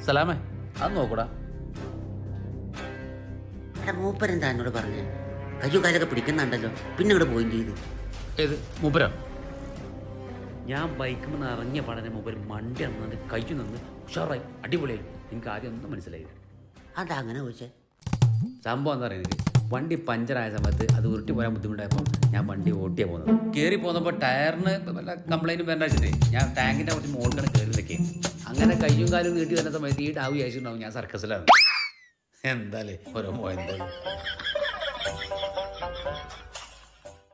Salameh അത് നോക്കൂടാ. എടാ മൂപ്പരെന്താ എന്നോട് പറഞ്ഞേ? കയ്യും കാലൊക്കെ പിടിക്കുന്നുണ്ടല്ലോ, പിന്നെ ഇവിടെ പോയിന്റ് ചെയ്ത്. ഏത് മൂപ്പരോ? ഞാൻ ബൈക്കിൽ നിന്ന് ഇറങ്ങിയ പഠനം മൂപ്പര് മണ്ടി അന്നു കയ്യു നിന്ന് ഉഷാറായി അടിപൊളിയായി. എനിക്ക് ആദ്യം ഒന്നും മനസ്സിലായില്ല. അതാ അങ്ങനെ ചോദിച്ചേ? സംഭവം എന്താ പറയുന്നത്, വണ്ടി പഞ്ചറായ സമയത്ത് അത് ഉരുട്ടി പോരാൻ ബുദ്ധിമുട്ടായപ്പോൾ ഞാൻ വണ്ടി ഓട്ടിയാണ് പോകുന്നത്. കയറി പോകുന്നപ്പോൾ ടയറിന് വല്ല കംപ്ലൈൻറ്റ് വേണ്ട വെച്ചിട്ട് ഞാൻ ടാങ്കിൻ്റെ കുറച്ച് മുകളിലാണ് കയറി നിൽക്കേ. അങ്ങനെ കയ്യും കാലും നീട്ടി വരുന്ന സമയത്ത് ഈ ഡാവ് വിചാരിച്ചിട്ടുണ്ടാവും ഞാൻ സർക്കസിലാണ്. എന്തായാലും ഓരോ എന്തായാലും